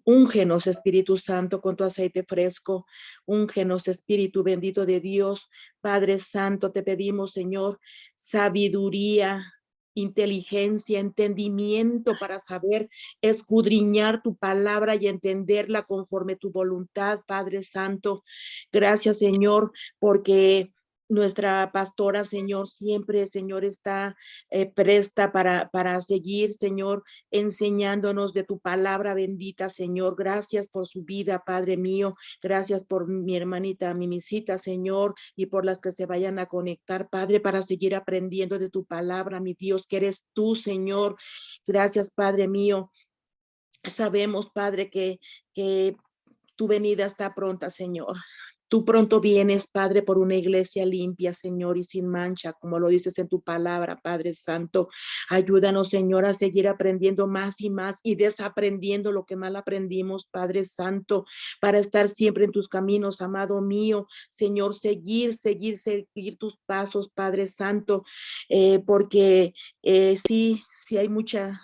Úngenos, Espíritu Santo, con tu aceite fresco. Úngenos, Espíritu bendito de Dios. Padre Santo, te pedimos, Señor, sabiduría, inteligencia, entendimiento para saber escudriñar tu palabra y entenderla conforme tu voluntad, Padre Santo. Gracias, Señor, porque nuestra pastora, Señor, siempre, Señor, está presta para seguir, Señor, enseñándonos de tu palabra bendita, Señor. Gracias por su vida, Padre mío. Gracias por mi hermanita Mimisita, Señor, y por las que se vayan a conectar, Padre, para seguir aprendiendo de tu palabra, mi Dios, que eres tú, Señor. Gracias, Padre mío. Sabemos, Padre, que tu venida está pronta, Señor. Tú pronto vienes, Padre, por una iglesia limpia, Señor, y sin mancha, como lo dices en tu palabra, Padre Santo. Ayúdanos, Señor, a seguir aprendiendo más y desaprendiendo lo que mal aprendimos, Padre Santo, para estar siempre en tus caminos, amado mío. Señor, seguir tus pasos, Padre Santo, porque sí hay mucha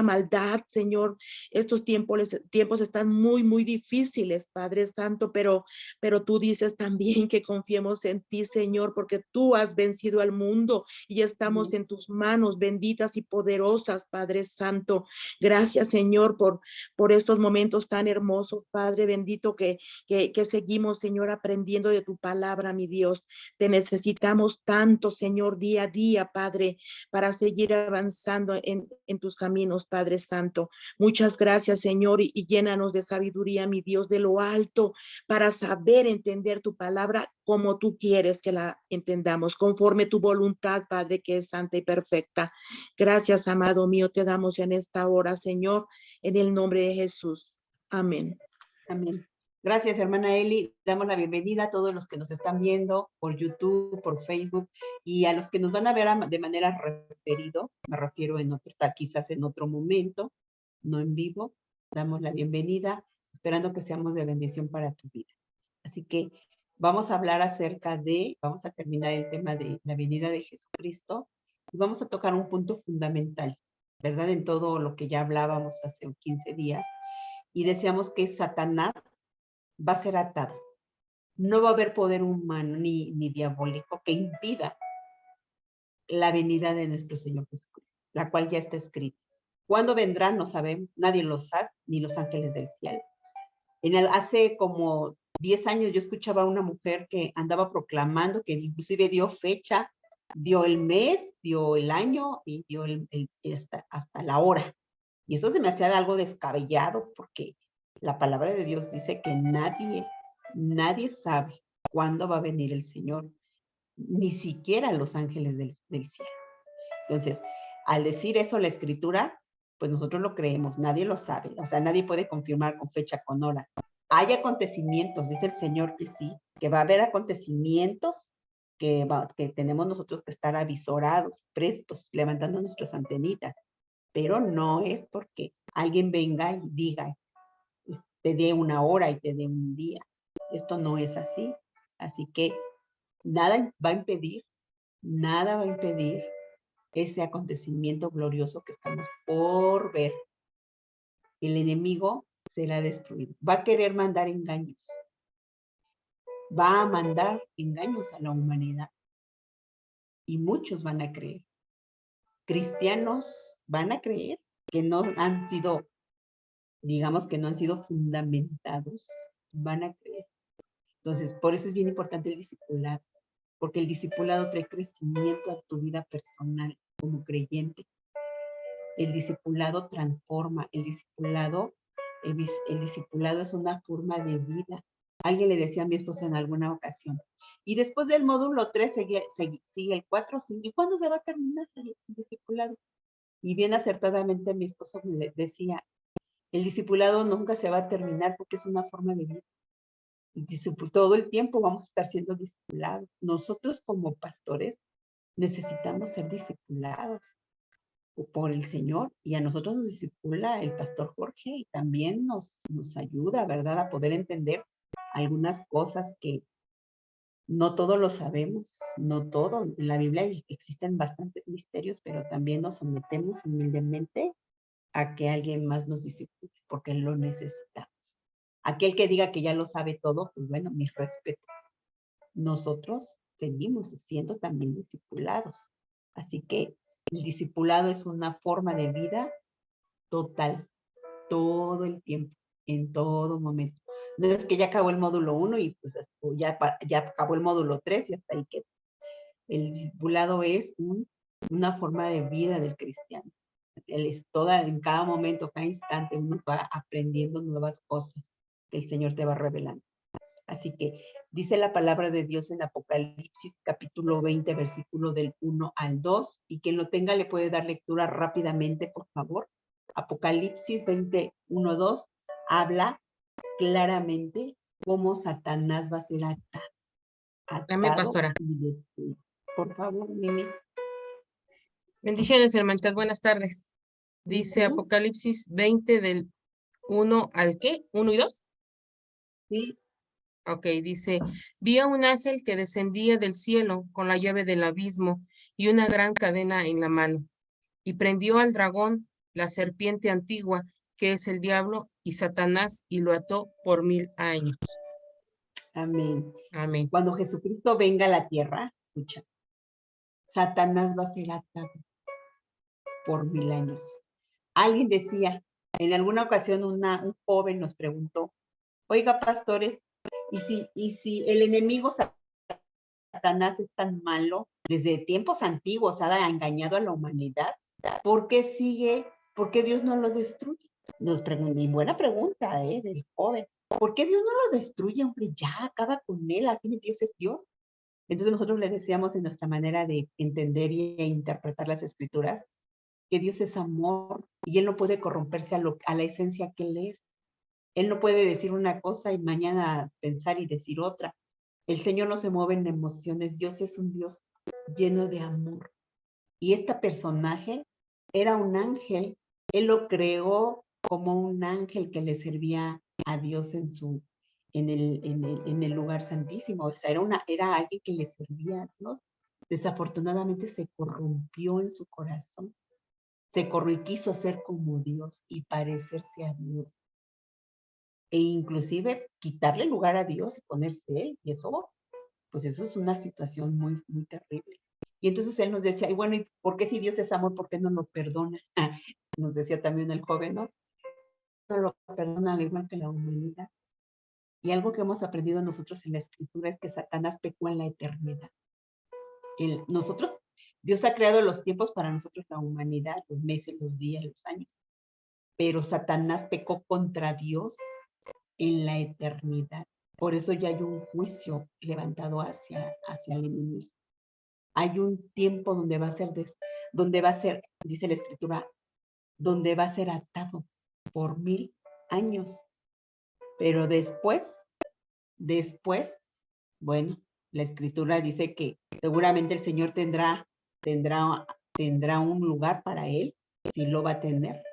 maldad, Señor. Estos tiempos están muy difíciles, Padre Santo, pero tú dices también que confiemos en ti, Señor, porque tú has vencido al mundo y estamos en tus manos benditas y poderosas, Padre Santo. Gracias, Señor, por estos momentos tan hermosos, Padre bendito, que seguimos, Señor, aprendiendo de tu palabra, mi Dios. Te necesitamos tanto, Señor, día a día, Padre, para seguir avanzando en tus caminos, Padre Santo. Muchas gracias, Señor, y llénanos de sabiduría, mi Dios, de lo alto, para saber entender tu palabra como tú quieres que la entendamos, conforme tu voluntad, Padre, que es santa y perfecta. Gracias, amado mío, te damos en esta hora, Señor, en el nombre de Jesús. Amén. Amén. Gracias, hermana Eli. Damos la bienvenida a todos los que nos están viendo por YouTube, por Facebook, y a los que nos van a ver de manera referido, me refiero en otro, quizás en otro momento, no en vivo. Damos la bienvenida, esperando que seamos de bendición para tu vida. Así que vamos a hablar vamos a terminar el tema de la venida de Jesucristo, y vamos a tocar un punto fundamental, ¿verdad? En todo lo que ya hablábamos hace 15 días, y decíamos que Satanás va a ser atado. No va a haber poder humano ni diabólico que impida la venida de nuestro Señor Jesucristo, la cual ya está escrita. ¿Cuándo vendrá? No sabemos, nadie lo sabe, ni los ángeles del cielo. Hace como 10 años yo escuchaba a una mujer que andaba proclamando, que inclusive dio fecha, dio el mes, dio el año y dio hasta la hora. Y eso se me hacía algo descabellado, porque la palabra de Dios dice que nadie sabe cuándo va a venir el Señor, ni siquiera los ángeles del cielo. Entonces, al decir eso la Escritura, pues nosotros lo creemos, nadie lo sabe, o sea, nadie puede confirmar con fecha, con hora. Hay acontecimientos, dice el Señor que sí, que va a haber acontecimientos que tenemos nosotros que estar avisorados, prestos, levantando nuestras antenitas, pero no es porque alguien venga y diga, te dé una hora y te dé un día. Esto no es así. Así que nada va a impedir ese acontecimiento glorioso que estamos por ver. El enemigo será destruido. Va a querer mandar engaños. Va a mandar engaños a la humanidad. Y muchos van a creer. Cristianos van a creer que no han sido, digamos que no han sido fundamentados. Van a creer. Entonces, por eso es bien importante el discipulado, porque el discipulado trae crecimiento a tu vida personal como creyente. El discipulado transforma, el discipulado es una forma de vida. Alguien le decía a mi esposo en alguna ocasión, y después del módulo 3 sigue el 4, 5, ¿y cuándo se va a terminar el discipulado? Y bien acertadamente mi esposo me decía, el discipulado nunca se va a terminar porque es una forma de vida. Todo el tiempo vamos a estar siendo discipulados. Nosotros como pastores necesitamos ser discipulados por el Señor, y a nosotros nos discipula el pastor Jorge y también nos ayuda, ¿verdad?, a poder entender algunas cosas que no todo lo sabemos, no todo. En la Biblia existen bastantes misterios, pero también nos sometemos humildemente a que alguien más nos discipline, porque lo necesitamos. Aquel que diga que ya lo sabe todo, pues bueno, mis respetos. Nosotros seguimos siendo también discipulados. Así que el discipulado es una forma de vida total, todo el tiempo, en todo momento. No es que ya acabó el módulo 1 y pues ya acabó el módulo 3 y hasta ahí queda. El discipulado es una forma de vida del cristiano. Él es en cada momento, cada instante, uno va aprendiendo nuevas cosas que el Señor te va revelando. Así que dice la palabra de Dios en Apocalipsis capítulo 20, versículo del 1 al 2, y quien lo tenga le puede dar lectura rápidamente, por favor. Apocalipsis 20, 1, 2 habla claramente cómo Satanás va a ser Amén, atado pastora. y destruido. Por favor, Mimi. Bendiciones, hermanitas. Buenas tardes. Dice Apocalipsis 20 del 1 al ¿qué? ¿1 y 2? Sí. Ok, dice, vi a un ángel que descendía del cielo con la llave del abismo y una gran cadena en la mano, y prendió al dragón, la serpiente antigua, que es el diablo y Satanás, y lo ató por 1000 años. Amén. Amén. Cuando Jesucristo venga a la tierra, escucha, Satanás va a ser atado por 1000 años. Alguien decía, en alguna ocasión un joven nos preguntó, oiga, pastores, ¿y si el enemigo Satanás es tan malo, desde tiempos antiguos ha engañado a la humanidad, ¿por qué Dios no lo destruye? Nos preguntó, y buena pregunta, del joven, ¿por qué Dios no lo destruye, hombre? Ya, acaba con él, al fin Dios es Dios. Entonces nosotros le decíamos en nuestra manera de entender e interpretar las escrituras, que Dios es amor y Él no puede corromperse a la esencia que Él es. Él no puede decir una cosa y mañana pensar y decir otra. El Señor no se mueve en emociones. Dios es un Dios lleno de amor. Y este personaje era un ángel. Él lo creó como un ángel que le servía a Dios en el lugar santísimo. O sea, era alguien que le servía a Dios. Desafortunadamente se corrompió en su corazón. Y quiso ser como Dios y parecerse a Dios. E inclusive quitarle lugar a Dios y ponerse él. Y eso, pues eso es una situación muy, muy terrible. Y entonces él nos decía, y bueno, ¿y por qué si Dios es amor, por qué no lo perdona? Nos decía también el joven, ¿no? No lo perdona al igual que la humanidad. Y algo que hemos aprendido nosotros en la escritura es que Satanás pecó en la eternidad. Dios ha creado los tiempos para nosotros, la humanidad, los meses, los días, los años. Pero Satanás pecó contra Dios en la eternidad. Por eso ya hay un juicio levantado hacia el enemigo. Hay un tiempo donde va a ser, dice la escritura, donde va a ser atado por 1000 años. Pero después, bueno, la escritura dice que seguramente el Señor tendrá un lugar para él, si lo va a tener.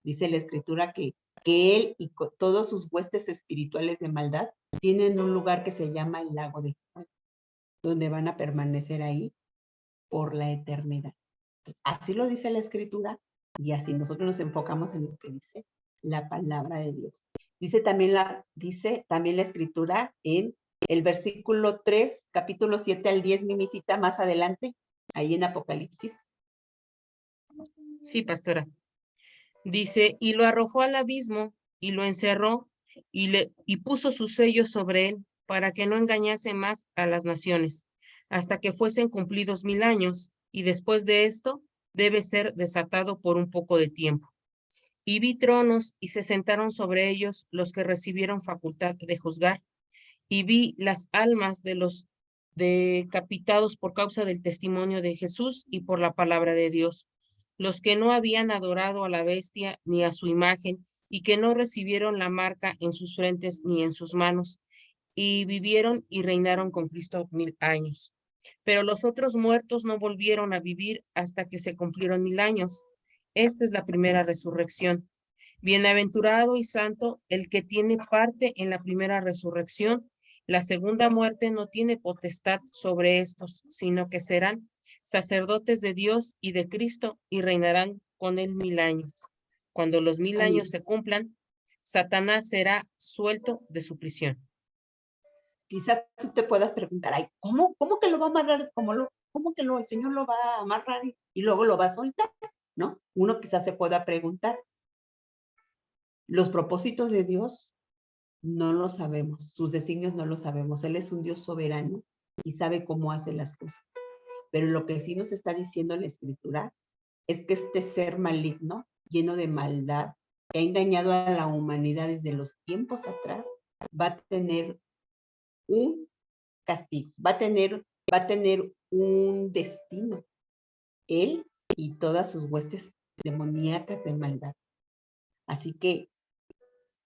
Dice la escritura que él y todos sus huestes espirituales de maldad tienen un lugar que se llama el lago de fuego, donde van a permanecer ahí por la eternidad. Así lo dice la escritura y así nosotros nos enfocamos en lo que dice la palabra de Dios. Dice también la escritura en el versículo 3, capítulo 7 al 10, Mimisita, más adelante, ahí en Apocalipsis. Sí, pastora. Dice, y lo arrojó al abismo y lo encerró y puso sus sellos sobre él para que no engañase más a las naciones, hasta que fuesen cumplidos 1000 años, y después de esto debe ser desatado por un poco de tiempo. Y vi tronos y se sentaron sobre ellos los que recibieron facultad de juzgar, y vi las almas de los decapitados por causa del testimonio de Jesús y por la palabra de Dios, los que no habían adorado a la bestia ni a su imagen, y que no recibieron la marca en sus frentes ni en sus manos, y vivieron y reinaron con Cristo 1000 años. Pero los otros muertos no volvieron a vivir hasta que se cumplieron 1000 años. Esta es la primera resurrección. Bienaventurado y santo el que tiene parte en la primera resurrección. La segunda muerte no tiene potestad sobre estos, sino que serán sacerdotes de Dios y de Cristo y reinarán con él 1000 años. Cuando los 1000 Amén. años se cumplan, Satanás será suelto de su prisión. Quizás tú te puedas preguntar, ay, ¿cómo que lo va a amarrar? ¿Cómo que el Señor lo va a amarrar y luego lo va a soltar? ¿No? Uno quizás se pueda preguntar. Los propósitos de Dios no lo sabemos, sus designios no lo sabemos. Él es un Dios soberano y sabe cómo hace las cosas. Pero lo que sí nos está diciendo la Escritura es que este ser maligno, lleno de maldad, que ha engañado a la humanidad desde los tiempos atrás, va a tener un castigo, va a tener un destino, él y todas sus huestes demoníacas de maldad. Así que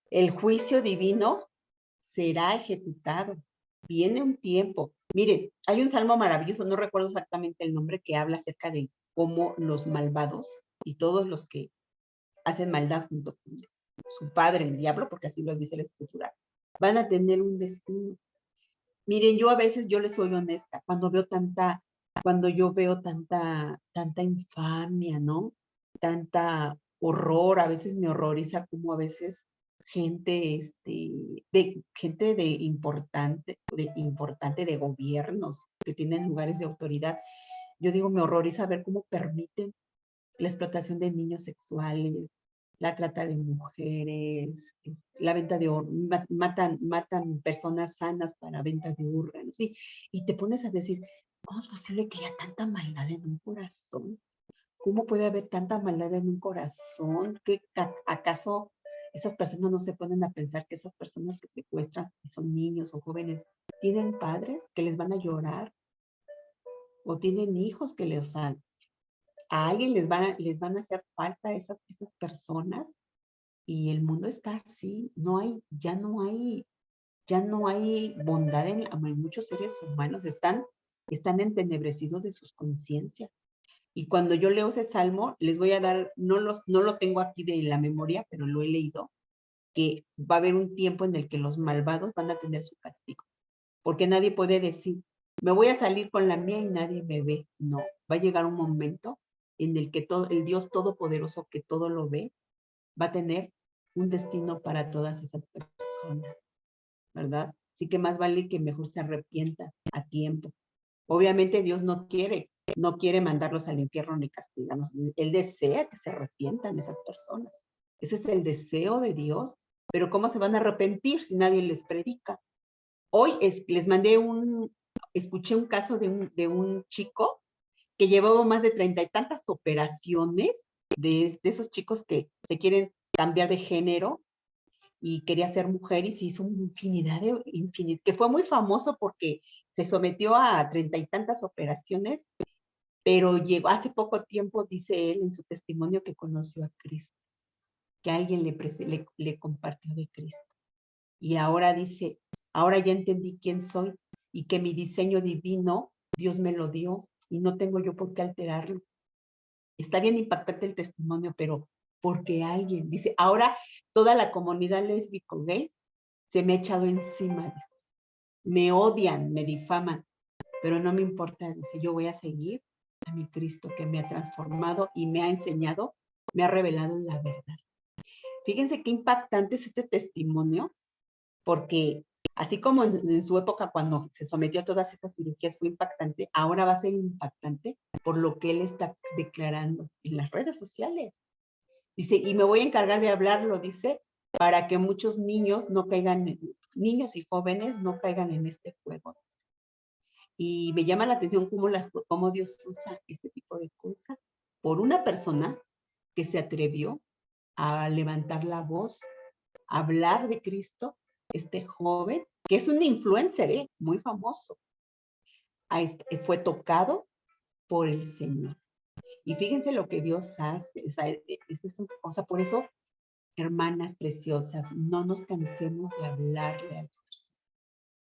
el juicio divino será ejecutado. Viene un tiempo. Miren, hay un salmo maravilloso, no recuerdo exactamente el nombre, que habla acerca de cómo los malvados y todos los que hacen maldad junto con su padre, el diablo, porque así lo dice la Escritura, van a tener un destino. Miren, yo a veces, yo les soy honesta, cuando yo veo tanta infamia, ¿no? Tanta horror, a veces me horroriza como a veces gente importante de gobiernos que tienen lugares de autoridad. Yo digo, me horroriza ver cómo permiten la explotación de niños sexuales, la trata de mujeres, la venta de órganos, matan personas sanas para venta de órganos, ¿sí? Y te pones a decir, ¿cómo es posible que haya tanta maldad en un corazón? ¿Cómo puede haber tanta maldad en un corazón? ¿Acaso esas personas no se ponen a pensar que esas personas que secuestran, que son niños o jóvenes, tienen padres que les van a llorar? ¿O tienen hijos que les a alguien les van a hacer falta esas personas? Y el mundo está así, ya no hay bondad en muchos seres humanos, están entenebrecidos de sus conciencias. Y cuando yo leo ese salmo, les voy a dar, no lo tengo aquí de la memoria, pero lo he leído, que va a haber un tiempo en el que los malvados van a tener su castigo. Porque nadie puede decir, me voy a salir con la mía y nadie me ve. No, va a llegar un momento en el que el Dios Todopoderoso, que todo lo ve, va a tener un destino para todas esas personas, ¿verdad? Así que más vale que mejor se arrepienta a tiempo. Obviamente Dios no quiere mandarlos al infierno ni castigarlos. Él desea que se arrepientan esas personas. Ese es el deseo de Dios. Pero ¿cómo se van a arrepentir si nadie les predica? Hoy les escuché un caso de un chico que llevaba más de 30 y tantas operaciones de esos chicos que se quieren cambiar de género y quería ser mujer y se hizo una infinidad, que fue muy famoso porque se sometió a 30 y tantas operaciones, pero llegó hace poco tiempo, dice él en su testimonio, que conoció a Cristo, que alguien le compartió de Cristo. Y ahora dice, ahora ya entendí quién soy y que mi diseño divino, Dios me lo dio y no tengo yo por qué alterarlo. Está bien impactante el testimonio, pero porque alguien dice, ahora toda la comunidad lésbico gay se me ha echado encima, me odian, me difaman, pero no me importa, dice, yo voy a seguir a mi Cristo que me ha transformado y me ha enseñado, me ha revelado la verdad. Fíjense qué impactante es este testimonio, porque así como en su época cuando se sometió a todas esas cirugías fue impactante, ahora va a ser impactante por lo que él está declarando en las redes sociales. Dice, y me voy a encargar de hablarlo, dice, para que muchos niños no caigan, niños y jóvenes no caigan en este juego. Y me llama la atención cómo Dios usa este tipo de cosas por una persona que se atrevió a levantar la voz, a hablar de Cristo, este joven, que es un influencer, muy famoso, fue tocado por el Señor. Y fíjense lo que Dios hace, o sea, por eso, hermanas preciosas, no nos cansemos de hablarle a las personas.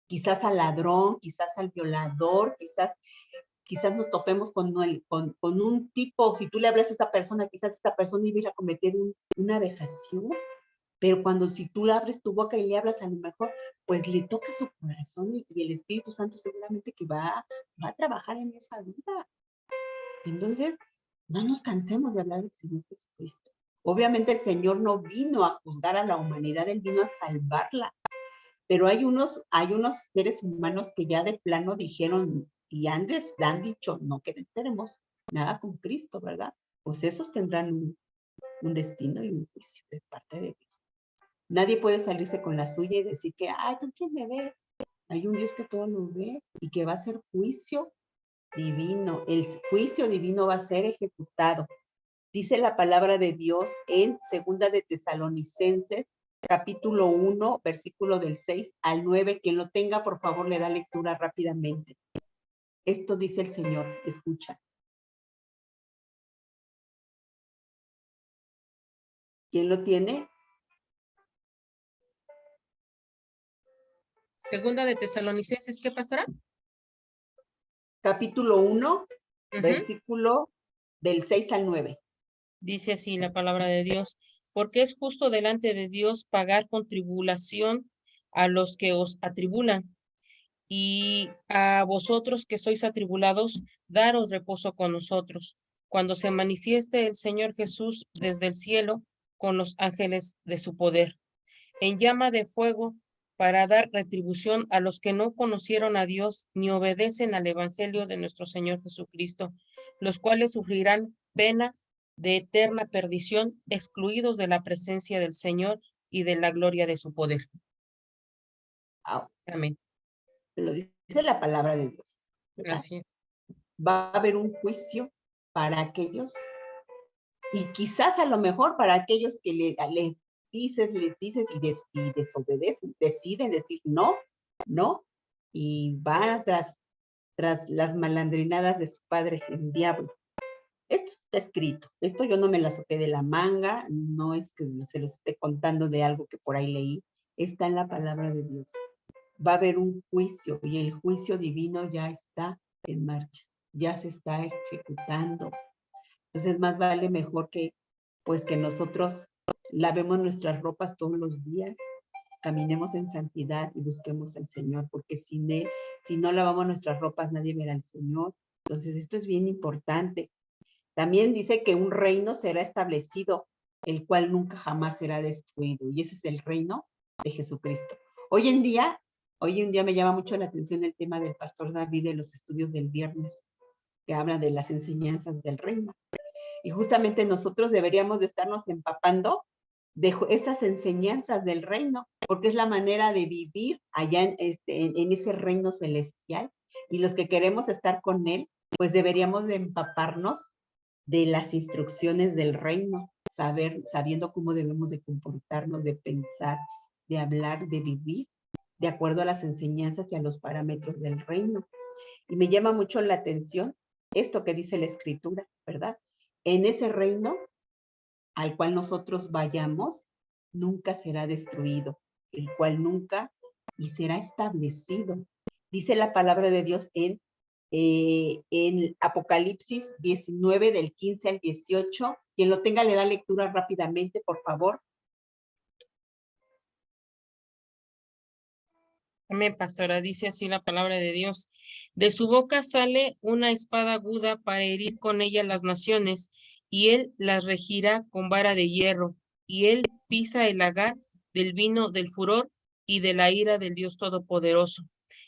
Quizás al ladrón, quizás al violador, quizás nos topemos con un tipo, si tú le hablas a esa persona, quizás esa persona iba a ir a cometer una vejación, pero si tú le abres tu boca y le hablas, a lo mejor, pues le toca su corazón y el Espíritu Santo seguramente que va a trabajar en esa vida. Entonces, no nos cansemos de hablar del Señor Jesucristo. Obviamente el Señor no vino a juzgar a la humanidad, Él vino a salvarla. Pero hay unos seres humanos que ya de plano dijeron y han dicho, no queremos nada con Cristo, ¿verdad? Pues esos tendrán un destino y un juicio de parte de Dios. Nadie puede salirse con la suya y decir que, ay, ¿tú quién me ve? Hay un Dios que todo lo ve y que va a hacer juicio divino. El juicio divino va a ser ejecutado. Dice la palabra de Dios en Segunda de Tesalonicenses, capítulo 1, versículo del 6 al 9. Quien lo tenga, por favor, le da lectura rápidamente. Esto dice el Señor, escucha. ¿Quién lo tiene? Segunda de Tesalonicenses, ¿qué, pastora? Capítulo 1, versículo del 6 al 9. Dice así la palabra de Dios, porque es justo delante de Dios pagar con tribulación a los que os atribulan, y a vosotros que sois atribulados, daros reposo con nosotros, cuando se manifieste el Señor Jesús desde el cielo con los ángeles de su poder, en llama de fuego, para dar retribución a los que no conocieron a Dios ni obedecen al Evangelio de nuestro Señor Jesucristo, los cuales sufrirán pena de eterna perdición, excluidos de la presencia del Señor y de la gloria de su poder. Amén. Lo dice la palabra de Dios, ¿verdad? Gracias. Va a haber un juicio para aquellos, y quizás a lo mejor para aquellos que les dices y desobedecen, deciden decir no, y van tras las malandrinadas de su padre, el diablo. Esto está escrito, esto yo no me la saqué de la manga, no es que se los esté contando de algo que por ahí leí, está en la palabra de Dios. Va a haber un juicio y el juicio divino ya está en marcha, ya se está ejecutando. Entonces más vale mejor que nosotros lavemos nuestras ropas todos los días, caminemos en santidad y busquemos al Señor, porque si no lavamos nuestras ropas nadie verá al Señor. Entonces esto es bien importante. También dice que un reino será establecido, el cual nunca jamás será destruido, y ese es el reino de Jesucristo. Hoy en día me llama mucho la atención el tema del pastor David de los estudios del viernes, que habla de las enseñanzas del reino. Y justamente nosotros deberíamos de estarnos empapando de esas enseñanzas del reino, porque es la manera de vivir allá en ese reino celestial. Y los que queremos estar con él, pues deberíamos de empaparnos de las instrucciones del reino, sabiendo cómo debemos de comportarnos, de pensar, de hablar, de vivir, de acuerdo a las enseñanzas y a los parámetros del reino. Y me llama mucho la atención esto que dice la Escritura, ¿verdad? En ese reino al cual nosotros vayamos, nunca será destruido, el cual nunca y será establecido. Dice la palabra de Dios en Apocalipsis 19, del 15 al 18. Quien lo tenga le da lectura rápidamente, por favor. Amén, pastora, dice así la palabra de Dios. De su boca sale una espada aguda para herir con ella las naciones, y él las regirá con vara de hierro, y él pisa el lagar del vino del furor y de la ira del Dios Todopoderoso.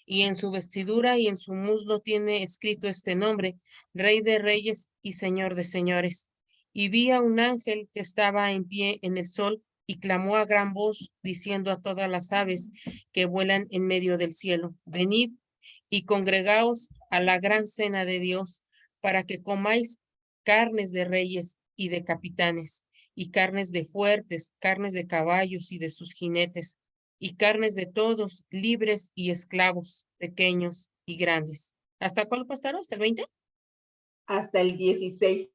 Y en su vestidura y en su muslo tiene escrito este nombre: Rey de Reyes y Señor de Señores. Y vi a un ángel que estaba en pie en el sol, y clamó a gran voz, diciendo a todas las aves que vuelan en medio del cielo: venid y congregaos a la gran cena de Dios, para que comáis carnes de reyes y de capitanes, y carnes de fuertes, carnes de caballos y de sus jinetes, y carnes de todos, libres y esclavos, pequeños y grandes. ¿Hasta cuál, pastor? ¿Hasta el 20? Hasta el 16.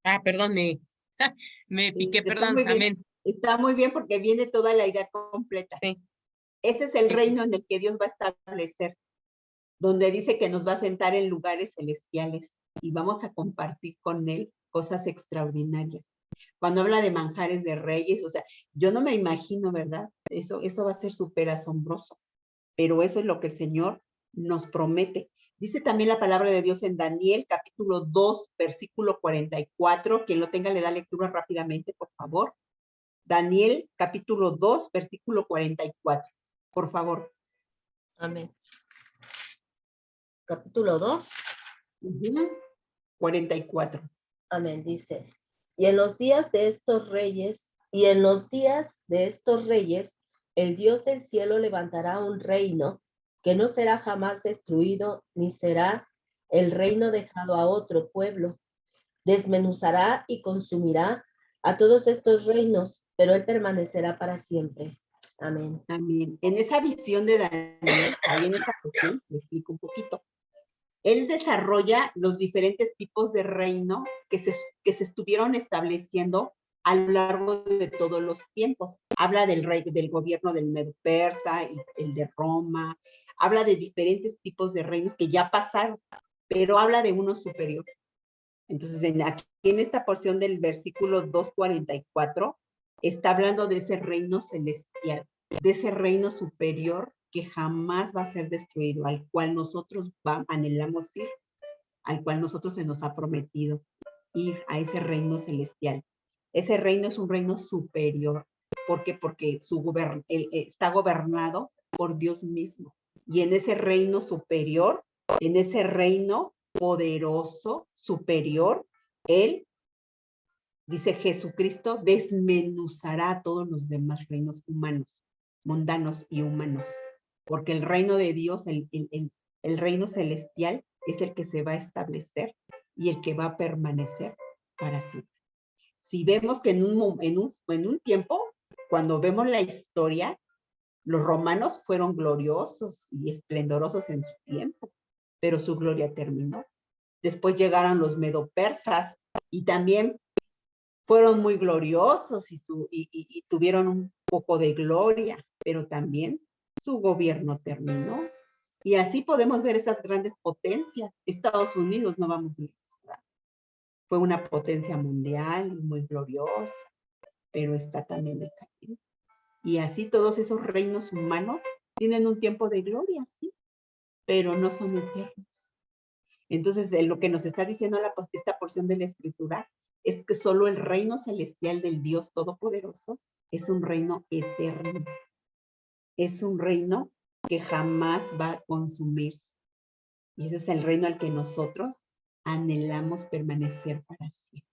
Ah, perdón, me piqué, Está perdón, muy bien. amén. Está muy bien porque viene toda la idea completa. Sí. Ese es el Sí, reino en el que Dios va a establecer, donde dice que nos va a sentar en lugares celestiales y vamos a compartir con él cosas extraordinarias. Cuando habla de manjares de reyes, o sea, yo no me imagino, ¿verdad? Eso va a ser súper asombroso, pero eso es lo que el Señor nos promete. Dice también la palabra de Dios en Daniel, capítulo 2, versículo 44. Quien lo tenga le da lectura rápidamente, por favor. Daniel, capítulo 2, versículo 44. Por favor. Amén. Capítulo 2. 44. Amén, dice. Y en los días de estos reyes, el Dios del cielo levantará un reino que no será jamás destruido, ni será el reino dejado a otro pueblo. Desmenuzará y consumirá a todos estos reinos, pero él permanecerá para siempre. Amén. Amén. En esa visión de Daniel, ahí en esa cuestión, le explico un poquito. Él desarrolla los diferentes tipos de reino que se estuvieron estableciendo a lo largo de todos los tiempos. Habla del gobierno del Medo Persa, y el de Roma. Habla de diferentes tipos de reinos que ya pasaron, pero habla de uno superior. Entonces, aquí en esta porción del versículo 2:44, está hablando de ese reino celestial, de ese reino superior que jamás va a ser destruido, al cual nosotros anhelamos ir, al cual nosotros se nos ha prometido ir a ese reino celestial. Ese reino es un reino superior. ¿Por qué? Porque está gobernado por Dios mismo. Y en ese reino superior, en ese reino poderoso, superior, Él, dice Jesucristo, desmenuzará todos los demás reinos humanos, mundanos y humanos. Porque el reino de Dios, el reino celestial, es el que se va a establecer y el que va a permanecer para siempre. Si vemos que en un tiempo, cuando vemos la historia, los romanos fueron gloriosos y esplendorosos en su tiempo, pero su gloria terminó. Después llegaron los medo-persas y también fueron muy gloriosos y tuvieron un poco de gloria, pero también su gobierno terminó. Y así podemos ver esas grandes potencias. Estados Unidos, no vamos a ver, fue una potencia mundial muy gloriosa, pero está también decayendo. Y así todos esos reinos humanos tienen un tiempo de gloria, sí, pero no son eternos. Entonces, lo que nos está diciendo esta porción de la Escritura es que solo el reino celestial del Dios Todopoderoso es un reino eterno. Es un reino que jamás va a consumirse. Y ese es el reino al que nosotros anhelamos permanecer para siempre.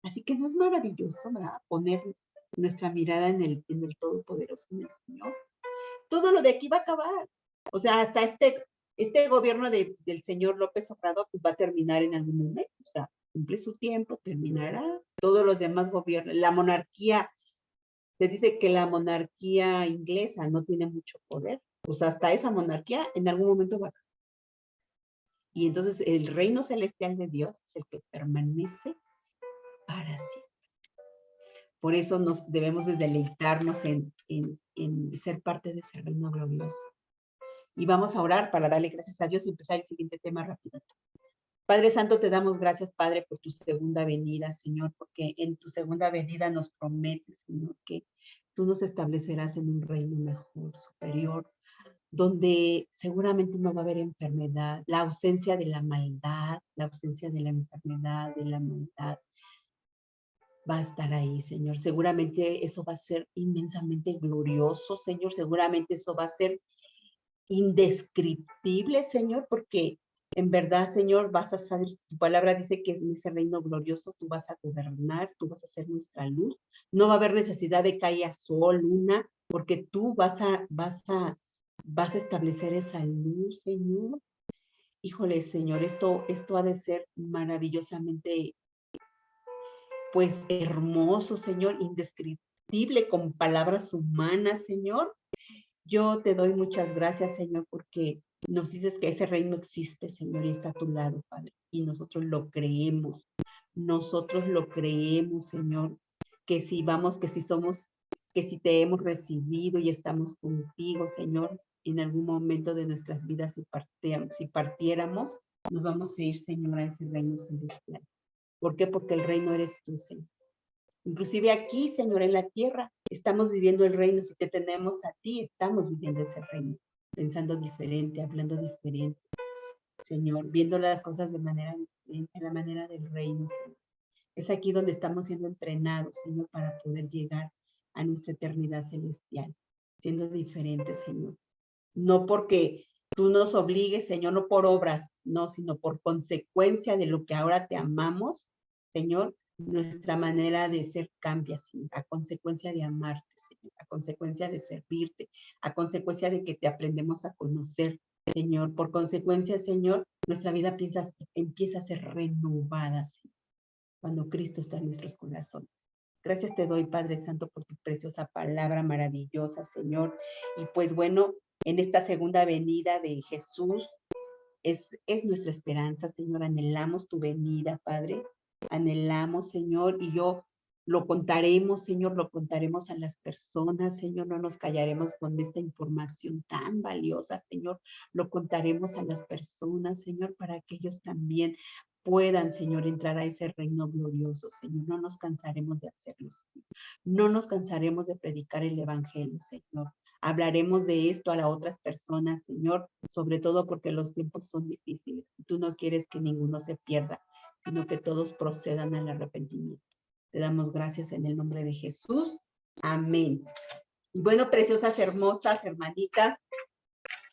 Así que no es maravilloso, ¿verdad? Poner nuestra mirada en el Todopoderoso, en el Señor. Todo lo de aquí va a acabar. O sea, hasta este gobierno del señor López Obrador pues va a terminar en algún momento. O sea, cumple su tiempo, terminará. Todos los demás gobiernos, la monarquía, se dice que la monarquía inglesa no tiene mucho poder. Pues hasta esa monarquía en algún momento va a acabar. Y entonces el reino celestial de Dios es el que permanece para siempre. Por eso nos debemos de deleitarnos en ser parte de ese reino glorioso. Y vamos a orar para darle gracias a Dios y empezar el siguiente tema rapidito. Padre Santo, te damos gracias, Padre, por tu segunda venida, Señor, porque en tu segunda venida nos prometes, Señor, que tú nos establecerás en un reino mejor, superior, donde seguramente no va a haber enfermedad, la ausencia de la maldad, la ausencia de la enfermedad, de la maldad, va a estar ahí, Señor. Seguramente eso va a ser inmensamente glorioso, Señor. Seguramente eso va a ser indescriptible, Señor, porque en verdad, Señor, vas a saber, tu palabra dice que en ese reino glorioso tú vas a gobernar, tú vas a ser nuestra luz. No va a haber necesidad de que haya sol, luna, porque tú vas a establecer esa luz, Señor. Híjole, Señor, esto ha de ser maravillosamente, pues, hermoso, Señor, indescriptible con palabras humanas, Señor. Yo te doy muchas gracias, Señor, porque nos dices que ese reino existe, Señor, y está a tu lado, Padre. Y nosotros lo creemos. Nosotros lo creemos, Señor, que si vamos, que si somos, que si te hemos recibido y estamos contigo, Señor, en algún momento de nuestras vidas, si partiéramos, nos vamos a ir, Señor, a ese reino celestial. ¿Por qué? Porque el reino eres tú, Señor. Inclusive aquí, Señor, en la tierra, estamos viviendo el reino. Si te tenemos a ti, estamos viviendo ese reino, pensando diferente, hablando diferente, Señor, viendo las cosas de manera diferente, en la manera del reino, Señor. Es aquí donde estamos siendo entrenados, Señor, para poder llegar a nuestra eternidad celestial, siendo diferentes, Señor. No porque tú nos obligues, Señor, no por obras, no, sino por consecuencia de lo que ahora te amamos, Señor, nuestra manera de ser cambia, Señor, a consecuencia de amarte, Señor, a consecuencia de servirte, a consecuencia de que te aprendemos a conocer, Señor. Por consecuencia, Señor, nuestra vida empieza a ser renovada, Señor, cuando Cristo está en nuestros corazones. Gracias te doy, Padre Santo, por tu preciosa palabra maravillosa, Señor. Y pues bueno, en esta segunda venida de Jesús, es nuestra esperanza, Señor. Anhelamos tu venida, Padre. Anhelamos, Señor, y lo contaremos, Señor, lo contaremos a las personas, Señor. No nos callaremos con esta información tan valiosa, Señor. Lo contaremos a las personas, Señor, para que ellos también puedan, Señor, entrar a ese reino glorioso, Señor. No nos cansaremos de hacerlo, Señor. No nos cansaremos de predicar el evangelio, Señor. Hablaremos de esto a las otras personas, Señor, sobre todo porque los tiempos son difíciles. Tú no quieres que ninguno se pierda, sino que todos procedan al arrepentimiento. Te damos gracias en el nombre de Jesús. Amén. Y bueno, preciosas, hermosas, hermanitas,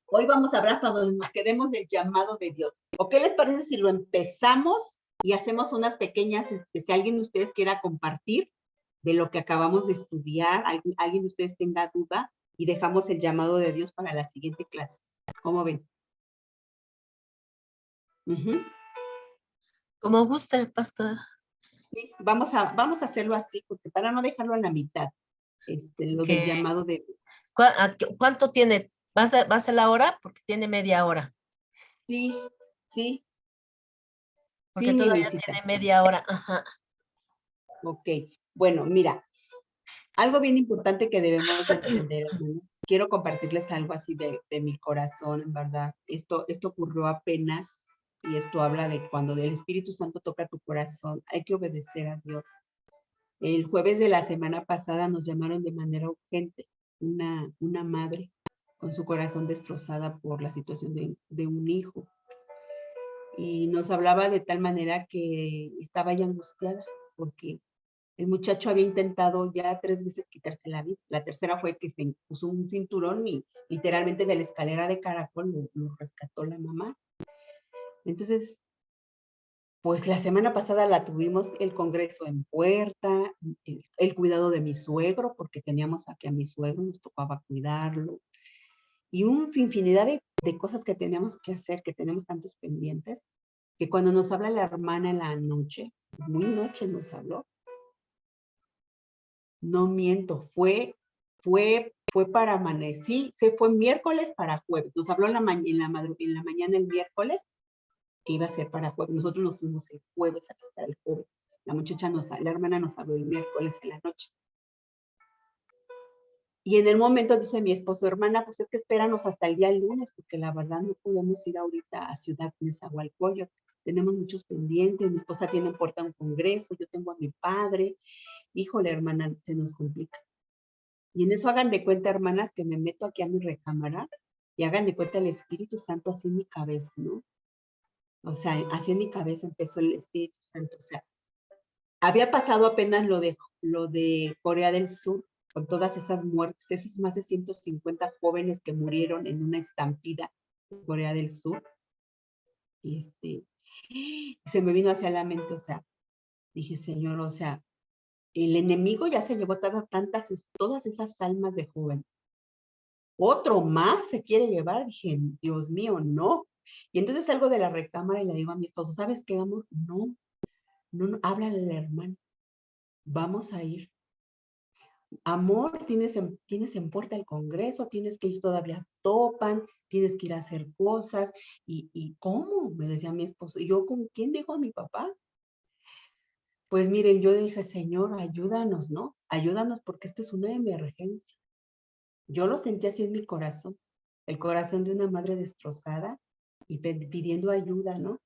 hoy vamos a hablar para donde nos quedemos del llamado de Dios. ¿O qué les parece si lo empezamos y hacemos unas pequeñas, si alguien de ustedes quiera compartir de lo que acabamos de estudiar, alguien de ustedes tenga duda, y dejamos el llamado de Dios para la siguiente clase? ¿Cómo ven? Como guste, pastor. Sí, vamos a hacerlo así, porque para no dejarlo a la mitad, lo del llamado de Dios. ¿Cuánto tiene? ¿Va a ser la hora? Porque tiene media hora. Sí, sí. Porque Sí, todavía Ninisita. tiene media hora. Ajá. Ok, bueno, mira, algo bien importante que debemos de entender, hermano. Quiero compartirles algo así de mi corazón, en verdad. Esto ocurrió apenas, y esto habla de cuando el Espíritu Santo toca tu corazón, hay que obedecer a Dios. El jueves de la semana pasada nos llamaron de manera urgente una madre con su corazón destrozada por la situación de un hijo. Y nos hablaba de tal manera que estaba ya angustiada, porque el muchacho había intentado ya 3 veces quitarse la vida. La tercera fue que se puso un cinturón y literalmente de la escalera de caracol lo rescató la mamá. Entonces, pues la semana pasada la tuvimos el congreso en puerta, el cuidado de mi suegro, porque teníamos aquí a mi suegro, nos tocaba cuidarlo, y una infinidad de cosas que teníamos que hacer, que tenemos tantos pendientes, que cuando nos habla la hermana en la noche, muy noche nos habló, no miento, fue para amanecer, sí, se fue miércoles para jueves, nos habló en la mañana el miércoles, que iba a ser para jueves. Nosotros nos fuimos el jueves a visitar el joven. La hermana nos habló el miércoles en la noche. Y en el momento dice mi esposo, hermana, pues es que espéranos hasta el día lunes, porque la verdad no podemos ir ahorita a Ciudad Nezahualcóyotl. Tenemos muchos pendientes, mi esposa tiene en puerta un congreso, yo tengo a mi padre. Híjole, hermana, se nos complica. Y en eso hagan de cuenta, hermanas, que me meto aquí a mi recámara y hagan de cuenta el Espíritu Santo así en mi cabeza, ¿no? O sea, así en mi cabeza empezó el Espíritu Santo. O sea, había pasado apenas lo de Corea del Sur, con todas esas muertes, esos más de 150 jóvenes que murieron en una estampida en Corea del Sur. Y se me vino hacia la mente, o sea, dije, Señor, o sea, el enemigo ya se llevó todas esas almas de jóvenes. Otro más se quiere llevar, dije, Dios mío, no. Y entonces salgo de la recámara y le digo a mi esposo, ¿sabes qué, amor? No, háblale al hermano, vamos a ir. Amor, tienes en puerta el congreso, tienes que ir todavía, topan, tienes que ir a hacer cosas. ¿Y cómo? Me decía mi esposo. ¿Y yo con quién dijo a mi papá? Pues miren, yo dije, Señor, ayúdanos, ¿no? Ayúdanos porque esto es una emergencia. Yo lo sentí así en mi corazón, el corazón de una madre destrozada y pidiendo ayuda, ¿no?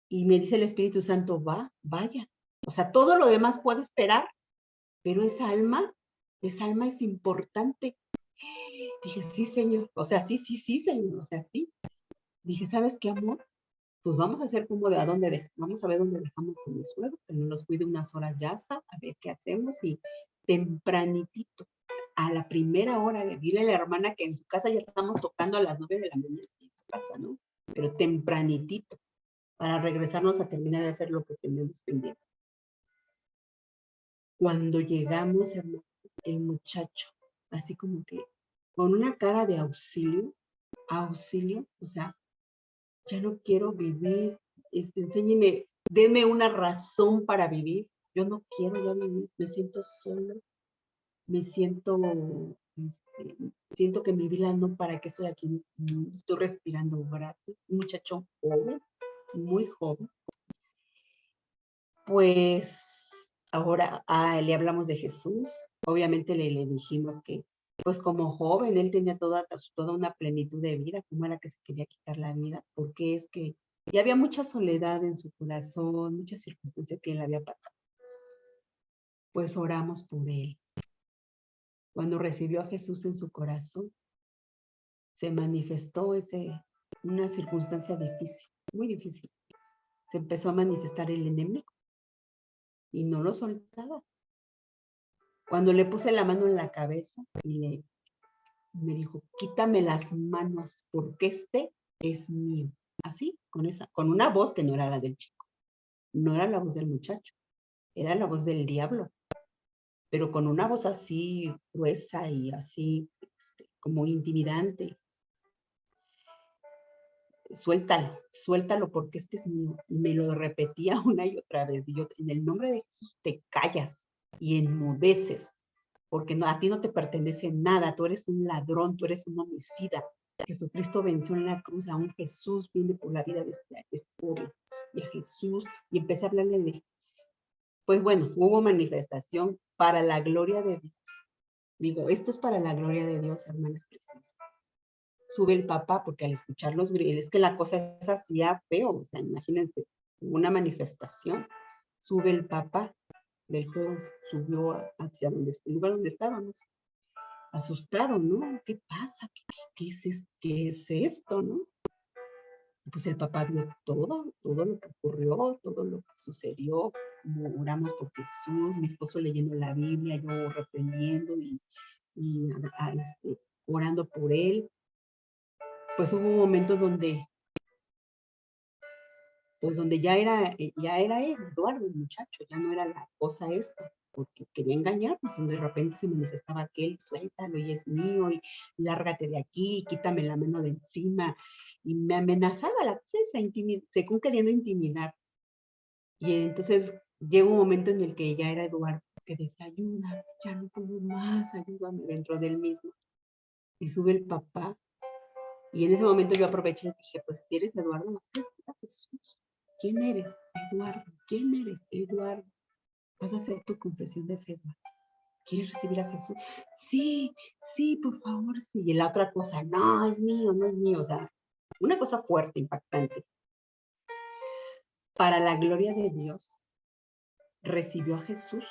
Y me dice el Espíritu Santo, vaya. O sea, todo lo demás puede esperar, pero esa alma es importante. Dije, sí, Señor. O sea, sí, Señor. O sea, sí. dije, ¿sabes qué, amor? Pues vamos a hacer como de a dónde vamos a ver dónde dejamos a mi suegro, que no nos cuide unas horas ya, a ver qué hacemos. Y tempranitito, a la primera hora, le dile a la hermana que en su casa ya estamos tocando a las 9 de la mañana en su casa, ¿no? Pero tempranitito, para regresarnos a terminar de hacer lo que tenemos pendiente. Cuando llegamos, hermano, el muchacho, así como que con una cara de auxilio, o sea, ya no quiero vivir, enséñeme, denme una razón para vivir. Yo no quiero ya vivir, me siento solo, me siento, siento que mi vida no, para qué estoy aquí, estoy respirando gratis. Un muchacho joven, muy joven. Pues ahora le hablamos de Jesús. Obviamente le dijimos que, pues como joven, él tenía toda una plenitud de vida, como era que se quería quitar la vida, porque es que ya había mucha soledad en su corazón, muchas circunstancias que él había pasado. Pues oramos por él. Cuando recibió a Jesús en su corazón, se manifestó una circunstancia difícil, muy difícil. Se empezó a manifestar el enemigo y no lo soltaba. Cuando le puse la mano en la cabeza y me dijo, quítame las manos porque este es mío. Así, con una voz que no era la del chico. No era la voz del muchacho, era la voz del diablo. Pero con una voz así gruesa y así como intimidante. Suéltalo porque este es mío. Y me lo repetía una y otra vez. Y yo, en el nombre de Jesús, te callas y enmudeces, porque a ti no te pertenece nada, tú eres un ladrón, tú eres un homicida. Jesucristo venció en la cruz, aún Jesús viene por la vida de este pobre, y a Jesús, y empecé a hablarle de, pues bueno, hubo manifestación para la gloria de Dios. Digo, esto es para la gloria de Dios, hermanas preciosas. Sube el papá, porque al escuchar los gritos, es que la cosa es así feo, o sea, imagínense, una manifestación. Sube el papá del juego, subió hacia el lugar donde estábamos, asustado, ¿no? ¿Qué pasa? ¿Qué es esto, no? Pues el papá vio todo lo que ocurrió, todo lo que sucedió, como oramos por Jesús, mi esposo leyendo la Biblia, yo reprendiendo y orando por él. Pues hubo momentos donde ya era él, Eduardo, el muchacho, ya no era la cosa esta, porque quería engañarnos, donde de repente se manifestaba aquel, suéltalo y es mío, y lárgate de aquí, quítame la mano de encima, y me amenazaba la cosa esa, según queriendo intimidar. Y entonces llega un momento en el que ya era Eduardo, que decía, ayuda, ya no puedo más, ayúdame, dentro del mismo. Y sube el papá, y en ese momento yo aproveché y dije, pues si eres Eduardo, más que a Jesús. ¿Quién eres, Eduardo? ¿Quién eres, Eduardo? Vas a hacer tu confesión de fe, Eduardo. ¿Quieres recibir a Jesús? Sí, por favor, sí. Y la otra cosa, no, es mío, no es mío. O sea, una cosa fuerte, impactante. Para la gloria de Dios, recibió a Jesús.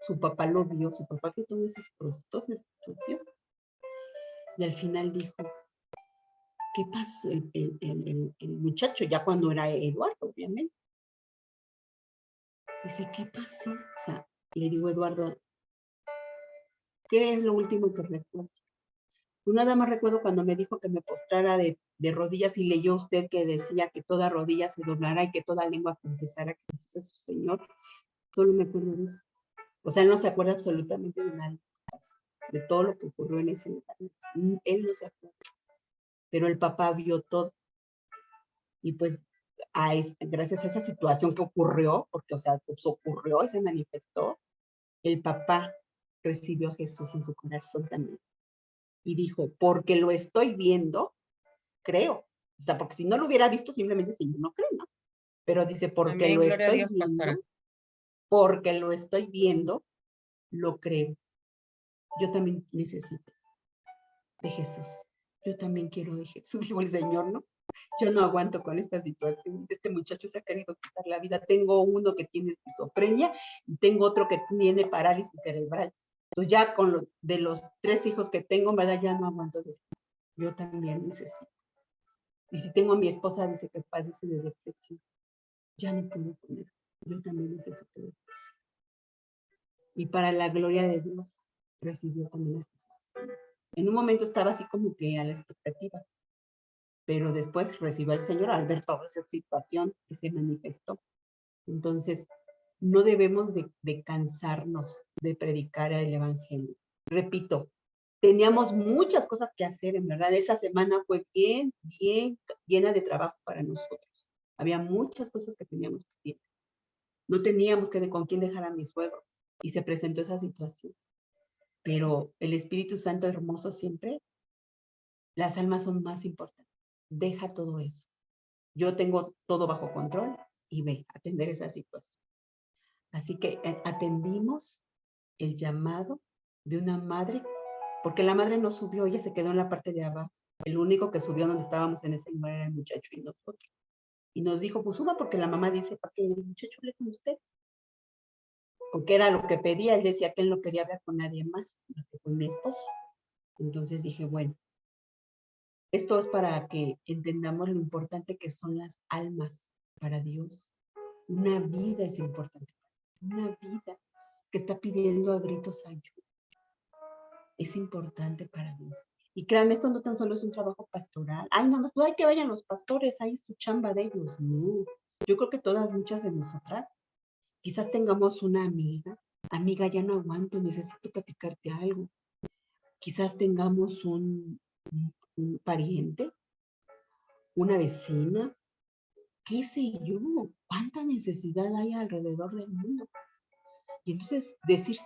Su papá lo vio, su papá que toda esa situación. Y al final dijo, ¿qué pasó? El muchacho, ya cuando era Eduardo, obviamente. Dice, ¿qué pasó? O sea, le digo, Eduardo, ¿qué es lo último que recuerdo? Pues nada más recuerdo cuando me dijo que me postrara de rodillas y leyó usted que decía que toda rodilla se doblará y que toda lengua confesara que Jesús es su Señor. Solo me acuerdo de eso. O sea, él no se acuerda absolutamente de nada, de todo lo que ocurrió en ese lugar. Él no se acuerda. Pero el papá vio todo. Y pues, gracias a esa situación que ocurrió, porque, o sea, pues ocurrió y se manifestó, el papá recibió a Jesús en su corazón también. Y dijo, porque lo estoy viendo, creo. O sea, porque si no lo hubiera visto, simplemente si no creo, ¿no? Pero dice, porque Amén, lo gloria a estoy Dios, pastora. viendo, porque lo estoy viendo, lo creo. Yo también necesito de Jesús. Yo también quiero de Jesús, dijo el Señor, ¿no? Yo no aguanto con esta situación. Este muchacho se ha querido quitar la vida. Tengo uno que tiene esquizofrenia y tengo otro que tiene parálisis cerebral. Entonces ya de los 3 hijos que tengo, ¿verdad? Ya no aguanto de esto. Yo también necesito. Y si tengo a mi esposa, dice que padece de depresión. Ya no puedo con eso. Yo también necesito depresión. Y para la gloria de Dios, recibió también a Jesús. En un momento estaba así como que a la expectativa, pero después recibió al Señor al ver toda esa situación que se manifestó. Entonces, no debemos de cansarnos de predicar el Evangelio. Repito, teníamos muchas cosas que hacer, en verdad. Esa semana fue bien llena de trabajo para nosotros. Había muchas cosas que teníamos que hacer. No teníamos con quién dejar a mi suegro y se presentó esa situación. Pero el Espíritu Santo hermoso siempre, las almas son más importantes. Deja todo eso. Yo tengo todo bajo control y ve a atender esa situación. Así que atendimos el llamado de una madre, porque la madre no subió, ella se quedó en la parte de abajo. El único que subió donde estábamos en ese lugar era el muchacho y nosotros. Y nos dijo, pues suba porque la mamá dice para que el muchacho hable con ustedes. Porque era lo que pedía, él decía que él no quería hablar con nadie más, más que con mi esposo. Entonces dije, bueno, esto es para que entendamos lo importante que son las almas para Dios. Una vida es importante, una vida que está pidiendo a gritos ayuda. Es importante para Dios. Y créanme, esto no tan solo es un trabajo pastoral. Ay, nada más, no hay que vayan los pastores, ahí es su chamba de ellos. No, yo creo que muchas de nosotras, quizás tengamos una amiga, ya no aguanto, necesito platicarte algo. Quizás tengamos un pariente, una vecina, qué sé yo, cuánta necesidad hay alrededor del mundo. Y entonces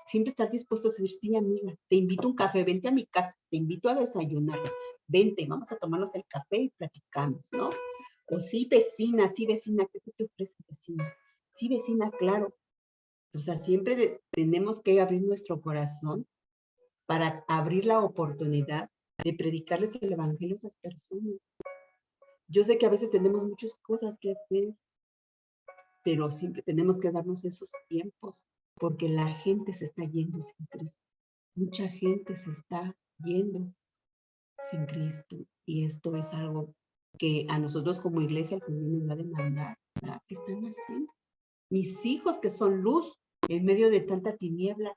siempre estar dispuesto a decir, sí, amiga, te invito a un café, vente a mi casa, te invito a desayunar, vente, vamos a tomarnos el café y platicamos, ¿no? O sí, vecina, ¿qué se te ofrece, vecina? Sí, vecina, claro. O sea, siempre tenemos que abrir nuestro corazón para abrir la oportunidad de predicarles el evangelio a esas personas. Yo sé que a veces tenemos muchas cosas que hacer, pero siempre tenemos que darnos esos tiempos, porque la gente se está yendo sin Cristo. Mucha gente se está yendo sin Cristo, y esto es algo que a nosotros como iglesia el Señor nos va a demandar. ¿Qué están haciendo? Mis hijos que son luz en medio de tanta tiniebla,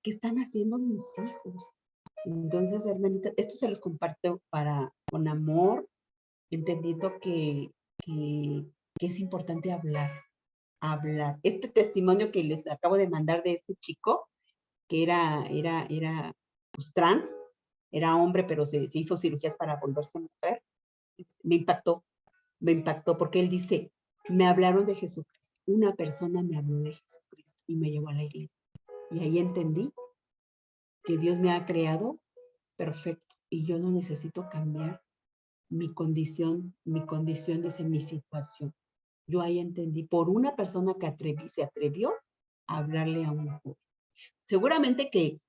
¿qué están haciendo mis hijos? Entonces, hermanita, esto se los comparto con amor, entendiendo que es importante hablar. Este testimonio que les acabo de mandar de este chico, que era pues, trans, era hombre, pero se hizo cirugías para volverse mujer, me impactó porque él dice, me hablaron de Jesucristo, una persona me habló de Jesucristo y me llevó a la iglesia. Y ahí entendí que Dios me ha creado perfecto y yo no necesito cambiar mi condición, dice, mi situación. Yo ahí entendí, por una persona que se atrevió a hablarle a un joven. Seguramente que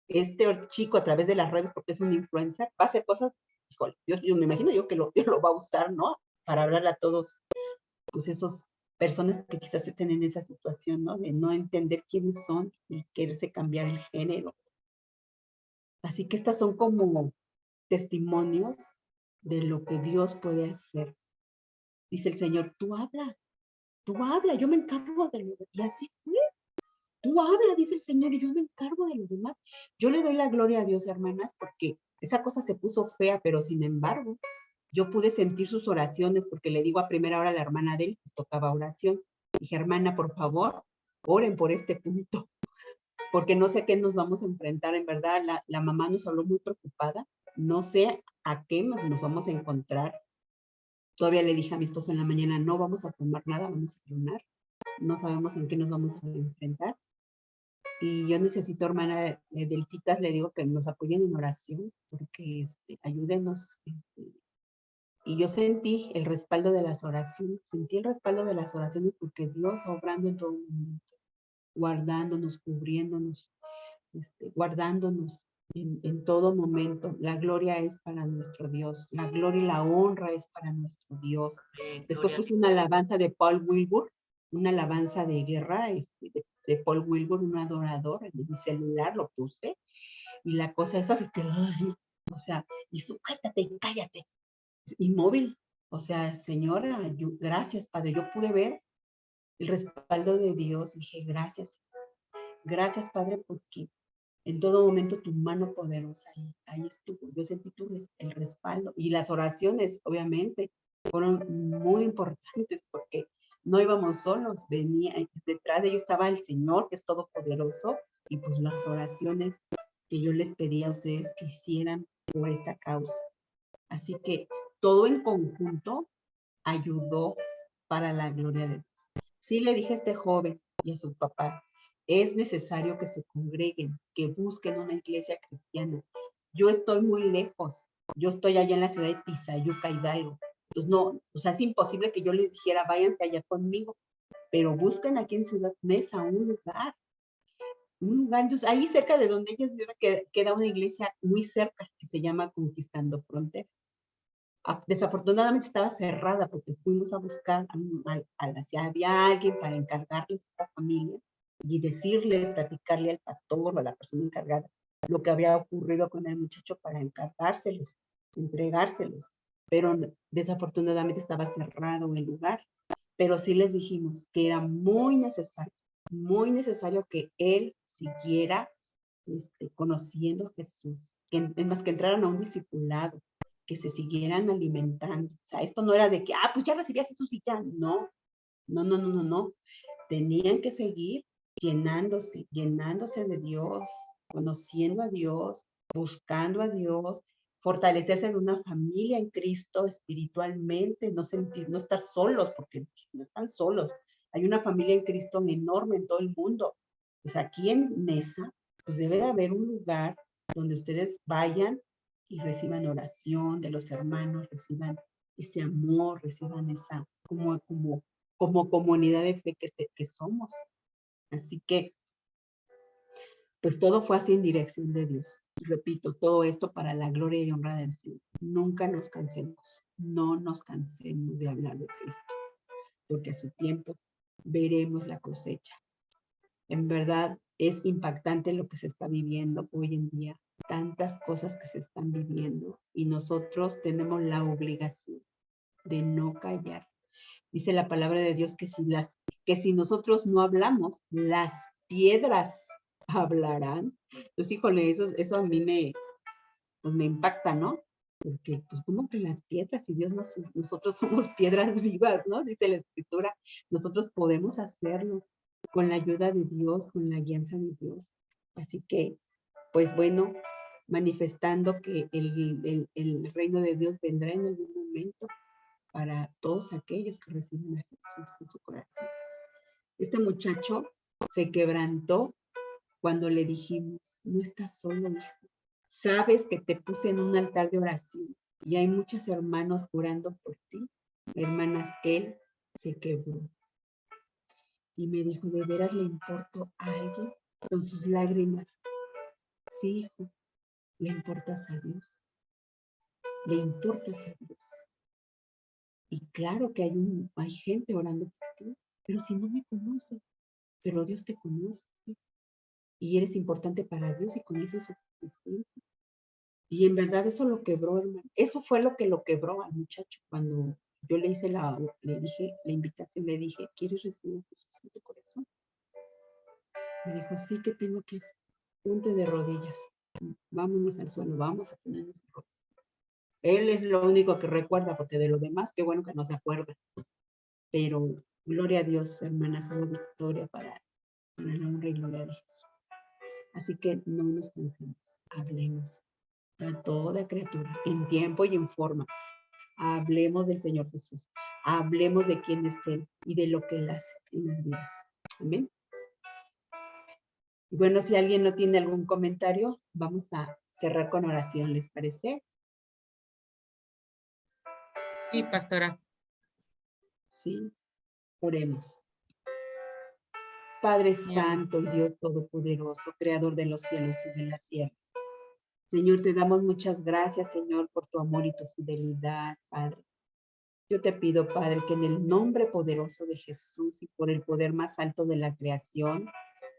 este chico a través de las redes, porque es un influencer, va a hacer cosas, híjole, yo me imagino yo que lo va a usar, ¿no? Para hablarle a todos, pues esos personas que quizás estén en esa situación, ¿no? De no entender quiénes son y quererse cambiar el género. Así que estas son como testimonios de lo que Dios puede hacer. Dice el Señor, tú habla, yo me encargo de lo demás. Y así fue. Tú habla, dice el Señor, y yo me encargo de lo demás. Yo le doy la gloria a Dios, hermanas, porque esa cosa se puso fea, pero sin embargo, yo pude sentir sus oraciones, porque le digo a primera hora a la hermana de él, pues tocaba oración. Dije, hermana, por favor, oren por este punto, porque no sé a qué nos vamos a enfrentar. En verdad, la mamá nos habló muy preocupada. No sé a qué nos vamos a encontrar. Todavía le dije a mi esposo en la mañana, no vamos a tomar nada, vamos a ayunar. No sabemos en qué nos vamos a enfrentar. Y yo necesito, hermana Delfitas, le digo que nos apoyen en oración, porque ayúdenos. Y yo sentí el respaldo de las oraciones, porque Dios obrando en todo momento, guardándonos, cubriéndonos, guardándonos en todo momento. La gloria es para nuestro Dios, la gloria y la honra es para nuestro Dios. Después puse una alabanza de Paul Wilbur, una alabanza de guerra de Paul Wilbur, un adorador, en mi celular lo puse, y la cosa es así que, ay, o sea, y sujétate y cállate, inmóvil, O sea, Señora, gracias, Padre. Yo pude ver el respaldo de Dios. Dije, gracias. Gracias, Padre, porque en todo momento tu mano poderosa ahí estuvo. Yo sentí el respaldo. Y las oraciones, obviamente, fueron muy importantes porque no íbamos solos. Venía, detrás de ellos estaba el Señor, que es todopoderoso, y pues las oraciones que yo les pedía a ustedes que hicieran por esta causa. Así que todo en conjunto ayudó para la gloria de Dios. Sí le dije a este joven y a su papá, es necesario que se congreguen, que busquen una iglesia cristiana. Yo estoy muy lejos, yo estoy allá en la ciudad de Tizayuca, Hidalgo. Entonces no, o sea, es imposible que yo les dijera, váyanse allá conmigo, pero busquen aquí en Ciudad Neza un lugar. Entonces ahí cerca de donde ellos viven queda una iglesia muy cerca que se llama Conquistando Frontera. Desafortunadamente estaba cerrada porque fuimos a buscar si había alguien para encargarles a esta familia y decirles, platicarle al pastor o a la persona encargada lo que había ocurrido con el muchacho para encargárselos, entregárselos. Pero desafortunadamente estaba cerrado el lugar. Pero sí les dijimos que era muy necesario que él siguiera conociendo a Jesús, es más, que entraran a un discipulado, que se siguieran alimentando. O sea, esto no era de que, pues ya recibí a Jesús y ya. No. Tenían que seguir llenándose de Dios, conociendo a Dios, buscando a Dios, fortalecerse en una familia en Cristo espiritualmente, no estar solos, porque no están solos. Hay una familia en Cristo enorme en todo el mundo. Pues aquí en Neza, pues debe de haber un lugar donde ustedes vayan y reciban oración de los hermanos, reciban ese amor, reciban esa, como comunidad de fe que somos. Así que, pues todo fue así en dirección de Dios. Repito, todo esto para la gloria y honra del Señor. Nunca nos cansemos, no nos cansemos de hablar de Cristo, porque a su tiempo veremos la cosecha. En verdad, es impactante lo que se está viviendo hoy en día, tantas cosas que se están viviendo, y nosotros tenemos la obligación de no callar. Dice la palabra de Dios que si nosotros no hablamos, las piedras hablarán. Entonces, híjole, eso a mí me impacta, ¿no? Porque, pues, ¿cómo que las piedras? Si nosotros somos piedras vivas, ¿no? Dice la Escritura, nosotros podemos hacerlo con la ayuda de Dios, con la guianza de Dios. Así que, pues bueno, manifestando que el reino de Dios vendrá en algún momento para todos aquellos que reciben a Jesús en su corazón. Este muchacho se quebrantó cuando le dijimos, no estás solo, hijo. Sabes que te puse en un altar de oración y hay muchos hermanos orando por ti. Hermanas, él se quebró. Y me dijo, ¿de veras le importo a alguien? Con sus lágrimas. Sí, hijo, le importas a Dios. Le importas a Dios. Y claro que hay gente orando por ti, pero si no me conoce, pero Dios te conoce y eres importante para Dios y con eso es suficiente. Y en verdad eso lo quebró, hermano. Eso fue lo que lo quebró al muchacho cuando yo le dije la invitación, le dije, ¿quieres recibir a Jesús en tu corazón? Me dijo, sí, ¿qué tengo que hacer? Ponte de rodillas. Vámonos al suelo, vamos a ponernos de rodillas. Él es lo único que recuerda, porque de lo demás, qué bueno que no se acuerda. Pero gloria a Dios, hermanas, una victoria para la honra y gloria de Jesús. Así que no nos cansemos, hablemos a toda criatura, en tiempo y en forma. Hablemos del Señor Jesús, hablemos de quién es Él y de lo que Él hace en las vidas. Amén. Y bueno, si alguien no tiene algún comentario, vamos a cerrar con oración, ¿les parece? Sí, pastora. Sí, oremos. Padre Santo y Dios Todopoderoso, Creador de los cielos y de la tierra. Señor, te damos muchas gracias, Señor, por tu amor y tu fidelidad, Padre. Yo te pido, Padre, que en el nombre poderoso de Jesús y por el poder más alto de la creación,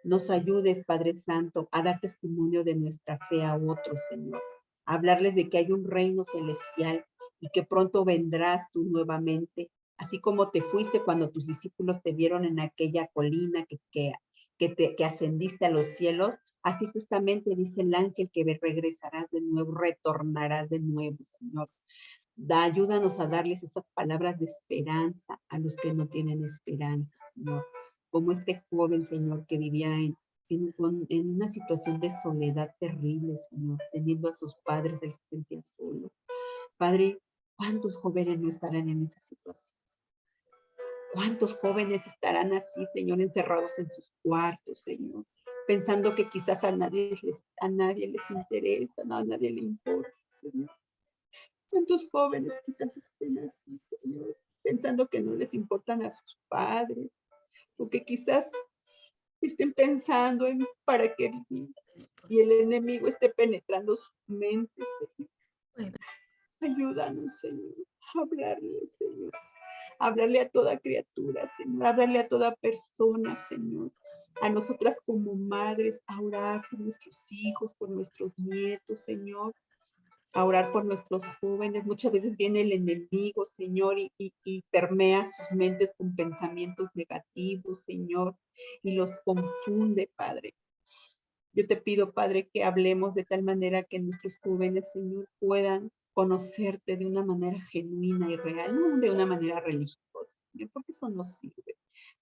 nos ayudes, Padre Santo, a dar testimonio de nuestra fe a otros, Señor. A hablarles de que hay un reino celestial y que pronto vendrás tú nuevamente, así como te fuiste cuando tus discípulos te vieron en aquella colina que ascendiste a los cielos. Así justamente dice el ángel que regresarás de nuevo, retornarás de nuevo, Señor. Ayúdanos a darles esas palabras de esperanza a los que no tienen esperanza, Señor. Como este joven, Señor, que vivía en una situación de soledad terrible, Señor, teniendo a sus padres, él se sentía solo. Padre, ¿cuántos jóvenes no estarán en esa situación? ¿Cuántos jóvenes estarán así, Señor, encerrados en sus cuartos, Señor? Pensando que quizás a nadie les interesa, no, a nadie le importa, Señor. ¿Cuántos jóvenes quizás estén así, Señor? Pensando que no les importan a sus padres, o que quizás estén pensando en para qué vivir, y el enemigo esté penetrando sus mentes, Señor. Ayúdanos, Señor, a hablarle, Señor. Hablarle a toda criatura, Señor. Hablarle a toda persona, Señor. A nosotras como madres, a orar por nuestros hijos, por nuestros nietos, Señor. A orar por nuestros jóvenes. Muchas veces viene el enemigo, Señor, y permea sus mentes con pensamientos negativos, Señor, y los confunde, Padre. Yo te pido, Padre, que hablemos de tal manera que nuestros jóvenes, Señor, puedan conocerte de una manera genuina y real, no de una manera religiosa, Señor, porque eso no sirve.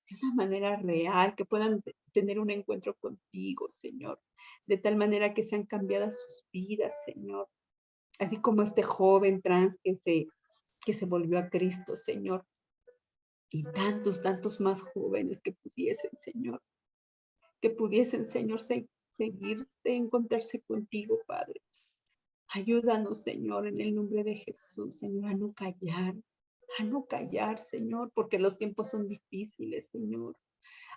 De una manera real, que puedan tener un encuentro contigo, Señor, de tal manera que sean cambiadas sus vidas, Señor. Así como este joven trans que se volvió a Cristo, Señor. Y tantos más jóvenes que pudiesen, Señor, seguirte, encontrarse contigo, Padre. Ayúdanos, Señor, en el nombre de Jesús, Señor, a no callar, Señor, porque los tiempos son difíciles, Señor.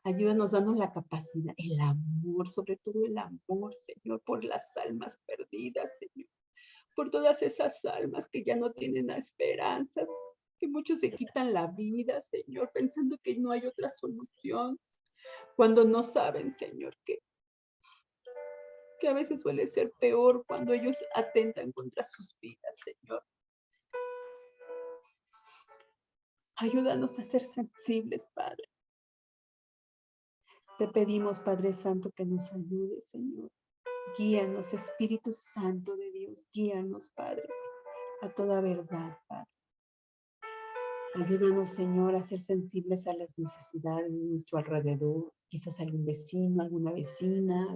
Ayúdanos, danos la capacidad, el amor, sobre todo el amor, Señor, por las almas perdidas, Señor. Por todas esas almas que ya no tienen esperanzas, que muchos se quitan la vida, Señor, pensando que no hay otra solución, cuando no saben, Señor, que a veces suele ser peor cuando ellos atentan contra sus vidas, Señor. Ayúdanos a ser sensibles, Padre. Te pedimos, Padre Santo, que nos ayude, Señor. Guíanos, Espíritu Santo de Dios, guíanos, Padre, a toda verdad, Padre. Ayúdanos, Señor, a ser sensibles a las necesidades de nuestro alrededor, quizás algún vecino, alguna vecina,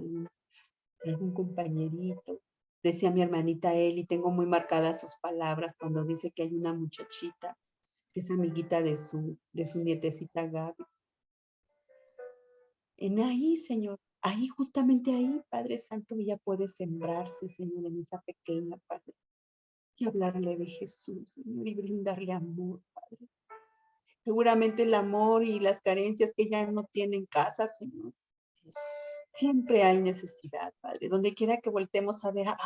algún compañerito. Decía mi hermanita Eli, tengo muy marcadas sus palabras cuando dice que hay una muchachita que es amiguita de su nietecita Gaby. En ahí, Señor, ahí, justamente ahí, Padre Santo, ella puede sembrarse, Señor, en esa pequeña, Padre, y hablarle de Jesús, Señor, y brindarle amor, Padre. Seguramente el amor y las carencias que ella no tiene en casa, Señor. Siempre hay necesidad, Padre. Donde quiera que voltemos a ver, va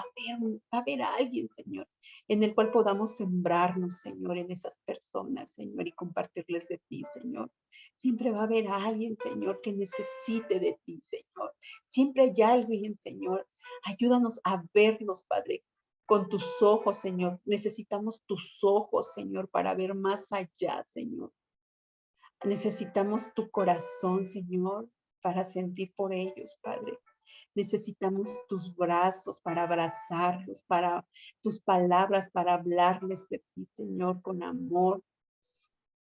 a haber a alguien, Señor, en el cual podamos sembrarnos, Señor, en esas personas, Señor, y compartirles de ti, Señor. Siempre va a haber a alguien, Señor, que necesite de ti, Señor. Siempre hay alguien, Señor. Ayúdanos a vernos, Padre, con tus ojos, Señor. Necesitamos tus ojos, Señor, para ver más allá, Señor. Necesitamos tu corazón, Señor, para sentir por ellos, Padre. Necesitamos tus brazos para abrazarlos, para tus palabras para hablarles de ti, Señor, con amor.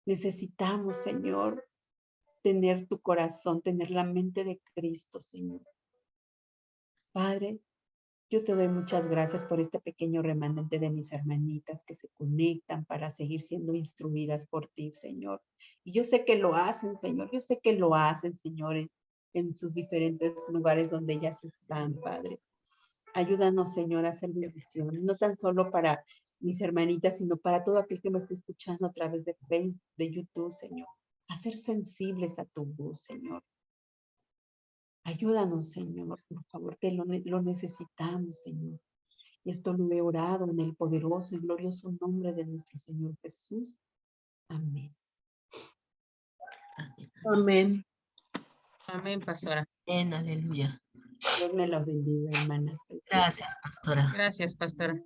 Necesitamos, Señor, tener tu corazón, tener la mente de Cristo, Señor. Padre, yo te doy muchas gracias por este pequeño remanente de mis hermanitas que se conectan para seguir siendo instruidas por ti, Señor. Y yo sé que lo hacen, Señor. Yo sé que lo hacen, Señor, en sus diferentes lugares donde ellas están, Padre. Ayúdanos, Señor, a hacer bendiciones, no tan solo para mis hermanitas, sino para todo aquel que me esté escuchando a través de Facebook, de YouTube, Señor. A ser sensibles a tu voz, Señor. Ayúdanos, Señor, por favor, lo necesitamos, Señor. Y esto lo he orado en el poderoso y glorioso nombre de nuestro Señor Jesús. Amén. Amén. Amén, pastora. Amén, aleluya. Dios me los bendiga, hermanas. Gracias, pastora. Gracias, pastora.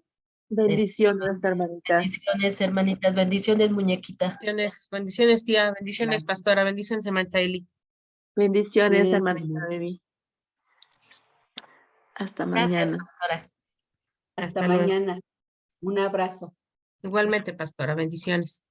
Bendiciones, hermanitas. Bendiciones, hermanitas. Bendiciones, muñequita. Bendiciones, tía. Bendiciones, pastora. Bendiciones, hermanita Eli. Bendiciones, Cuídense hermanita mucho. Baby. Hasta Gracias, mañana. pastora. Hasta Hasta luego. mañana. Un abrazo. Igualmente, pastora. Bendiciones.